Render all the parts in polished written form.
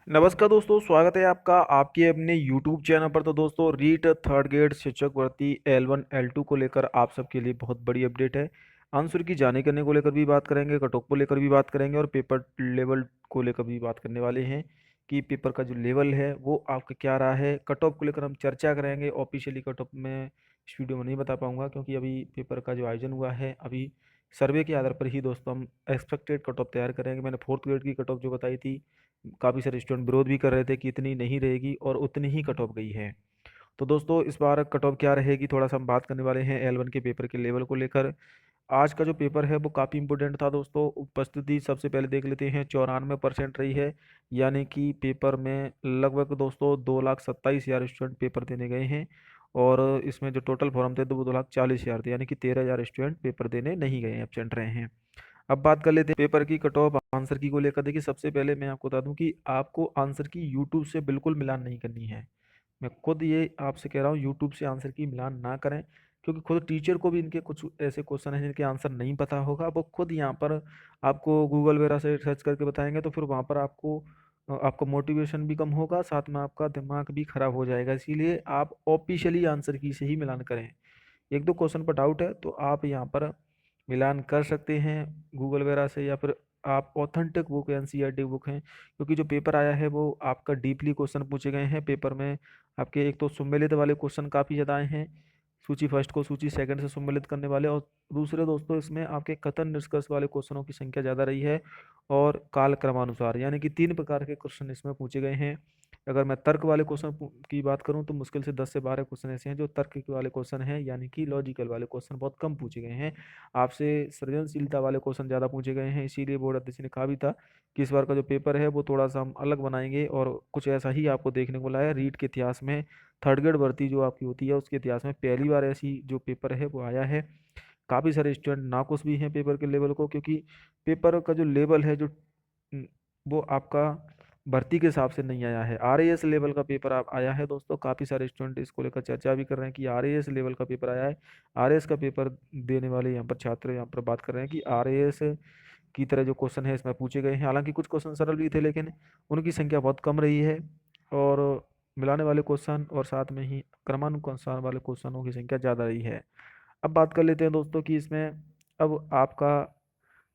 नमस्कार दोस्तों, स्वागत है आपका आपके अपने YouTube चैनल पर। तो दोस्तों, रीट थर्ड ग्रेड शिक्षक भर्ती L1 L2 को लेकर आप सबके लिए बहुत बड़ी अपडेट है। आंसर की जाने करने को लेकर भी बात करेंगे, कट ऑफ को लेकर भी बात करेंगे और पेपर लेवल को लेकर भी बात करने वाले हैं कि पेपर का जो लेवल है वो आपका क्या रहा है। कट ऑफ को लेकर हम चर्चा करेंगे। ऑफिशियली कट ऑफ में इस वीडियो में नहीं बता पाऊंगा क्योंकि अभी पेपर का जो आयोजन हुआ है, अभी सर्वे के आधार पर ही दोस्तों हम एक्सपेक्टेड कट ऑफ तैयार करेंगे। मैंने फोर्थ ग्रेड की कट ऑफ जो बताई थी, काफ़ी सारे स्टूडेंट विरोध भी कर रहे थे कि इतनी नहीं रहेगी और उतनी ही कट ऑफ गई है। तो दोस्तों, इस बार कट ऑफ क्या रहेगी थोड़ा सा हम बात करने वाले हैं L1 के पेपर के लेवल को लेकर। आज का जो पेपर है वो काफ़ी इंपोर्टेंट था दोस्तों। उपस्थिति सबसे पहले देख लेते हैं, 94% रही है। यानी कि पेपर में लगभग दोस्तों 2,27,000 स्टूडेंट पेपर देने गए हैं और इसमें जो टोटल फॉर्म थे तो वो 2,40,000 थे, यानी कि 13,000 स्टूडेंट पेपर देने नहीं गए हैं, एबसेंट रहे हैं। अब बात कर लेते हैं पेपर की कट ऑफ आंसर की को लेकर। देखिए, सबसे पहले मैं आपको बता दूं कि आपको आंसर की यूट्यूब से बिल्कुल मिलान नहीं करनी है। मैं खुद ये आपसे कह रहा हूँ, यूट्यूब से आंसर की मिलान ना करें, क्योंकि खुद टीचर को भी इनके कुछ ऐसे क्वेश्चन हैं जिनके आंसर नहीं पता होगा। वो खुद यहाँ पर आपको गूगल वगैरह से सर्च करके बताएंगे, तो फिर वहाँ पर आपको मोटिवेशन भी कम होगा, साथ में आपका दिमाग भी खराब हो जाएगा। इसीलिए आप ऑफिशियली आंसर की से ही मिलान करें। एक दो क्वेश्चन पर डाउट है तो आप यहाँ पर मिलान कर सकते हैं गूगल वगैरह से, या फिर आप ऑथेंटिक बुक एनसीईआरटी बुक हैं, क्योंकि जो पेपर आया है वो आपका डीपली क्वेश्चन पूछे गए हैं पेपर में। आपके एक तो सम्मिलित वाले क्वेश्चन काफ़ी ज़्यादा आए हैं, सूची फर्स्ट को सूची सेकंड से सम्मिलित करने वाले, और दूसरे दोस्तों इसमें आपके कथन निष्कर्ष वाले क्वेश्चनों की संख्या ज़्यादा रही है और काल क्रमानुसार, यानी कि 3 प्रकार के क्वेश्चन इसमें पूछे गए हैं। अगर मैं तर्क वाले क्वेश्चन की बात करूं तो मुश्किल से 10 से 12 क्वेश्चन ऐसे हैं जो तर्क के वाले क्वेश्चन हैं, यानी कि लॉजिकल वाले क्वेश्चन बहुत कम पूछे गए हैं। आपसे सृजनशीलता वाले क्वेश्चन ज़्यादा पूछे गए हैं। इसीलिए बोर्ड अध्यक्ष ने कहा भी था कि इस बार का जो पेपर है वो थोड़ा सा हम अलग बनाएंगे और कुछ ऐसा ही आपको देखने को लाया। रीट के इतिहास में थर्ड ग्रेड भर्ती जो आपकी होती है उसके इतिहास में पहली बार ऐसी जो पेपर है वो आया है। काफ़ी सारे स्टूडेंट नाखुश भी हैं पेपर के लेवल को, क्योंकि पेपर का जो लेवल है न, वो आपका भर्ती के हिसाब से नहीं आया है। आरएएस लेवल का पेपर आप आया है दोस्तों। काफ़ी सारे स्टूडेंट इसको लेकर चर्चा भी कर रहे हैं कि आरएएस लेवल का पेपर आया है। आरएएस का पेपर देने वाले यहाँ पर छात्र यहाँ पर बात कर रहे हैं कि आरएएस की तरह जो क्वेश्चन है इसमें पूछे गए हैं। हालांकि कुछ क्वेश्चन सरल भी थे, लेकिन उनकी संख्या बहुत कम रही है और मिलाने वाले क्वेश्चन और साथ में ही क्रमानुसार वाले क्वेश्चनों की संख्या ज़्यादा रही है। अब बात कर लेते हैं दोस्तों कि इसमें अब आपका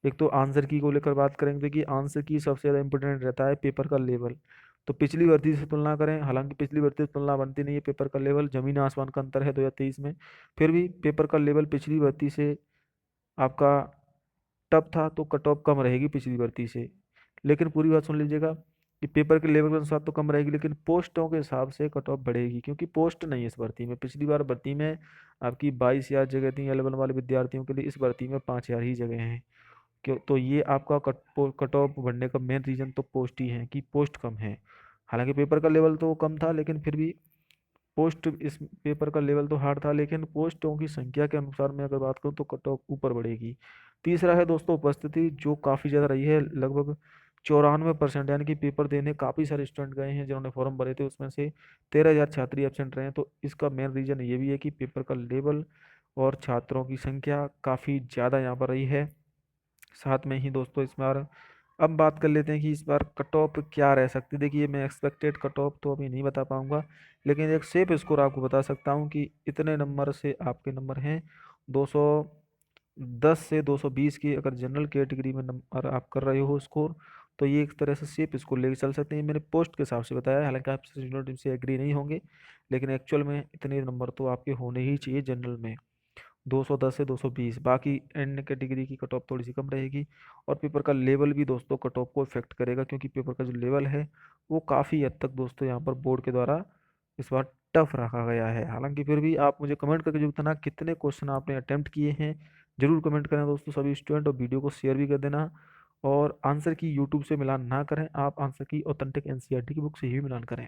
एक तो आंसर की को लेकर बात करेंगे कि आंसर की सबसे ज़्यादा इंपॉर्टेंट रहता है पेपर का लेवल। तो पिछली भर्ती से तुलना करें, हालांकि पिछली भर्ती से तुलना बनती नहीं है, पेपर का लेवल जमीन आसमान का अंतर है 2023 में। फिर भी पेपर का लेवल पिछली भर्ती से आपका टफ था तो कट ऑफ कम रहेगी पिछली भर्ती से। लेकिन पूरी बात सुन लीजिएगा कि पेपर के लेवल के अनुसार तो कम रहेगी, लेकिन पोस्टों के हिसाब से कट ऑफ बढ़ेगी, क्योंकि पोस्ट नहीं है इस भर्ती में। पिछली बार भर्ती में आपकी 22,000 जगह थी L1 वाले विद्यार्थियों के लिए, इस भर्ती में 5,000 ही जगह हैं। क्यों? तो ये आपका कट ऑफ बढ़ने का मेन रीजन तो पोस्ट ही है कि पोस्ट कम है। हालांकि पेपर का लेवल तो कम था, लेकिन फिर भी पोस्ट इस पेपर का लेवल तो हार्ड था, लेकिन पोस्टों की संख्या के अनुसार मैं अगर बात करूँ तो कट ऑफ ऊपर बढ़ेगी। तीसरा है दोस्तों उपस्थिति, जो काफ़ी ज़्यादा रही है, लगभग 94%। यानी कि पेपर देने काफ़ी सारे स्टूडेंट गए हैं जिन्होंने फॉर्म भरे थे, उसमें से 13,000 छात्र एबसेंट रहे हैं। तो इसका मेन रीजन ये भी है कि पेपर का लेवल और छात्रों की संख्या काफ़ी ज़्यादा यहाँ पर रही है। साथ में ही दोस्तों इस बार अब बात कर लेते हैं कि इस बार कट ऑफ क्या रह सकती है। देखिए, मैं एक्सपेक्टेड कट ऑफ तो अभी नहीं बता पाऊंगा, लेकिन एक सेफ स्कोर आपको बता सकता हूं कि इतने नंबर से आपके नंबर हैं। 210 से 220 की अगर जनरल कैटेगरी में नंबर आप कर रहे हो स्कोर, तो ये एक तरह से सेफ स्कोर लेके चल सकते हैं। मैंने पोस्ट के हिसाब से बताया है, हालांकि आप जनरल से एग्री नहीं होंगे, लेकिन एक्चुअल में इतने नंबर तो आपके होने ही चाहिए जनरल में, 210 से 220। बाकी एंड कैटेगरी की कट ऑफ थोड़ी सी कम रहेगी। और पेपर का लेवल भी दोस्तों कट ऑफ को इफेक्ट करेगा, क्योंकि पेपर का जो लेवल है वो काफ़ी हद तक दोस्तों यहाँ पर बोर्ड के द्वारा इस बार टफ रखा गया है। हालांकि फिर भी आप मुझे कमेंट करके जो बताना कितने क्वेश्चन आपने अटेम्प्ट किए हैं, जरूर कमेंट करें दोस्तों सभी स्टूडेंट, और वीडियो को शेयर भी कर देना। और आंसर की यूट्यूब से मिलान ना करें, आप आंसर की ऑथेंटिक एनसीईआरटी की बुक से ही मिलान करें।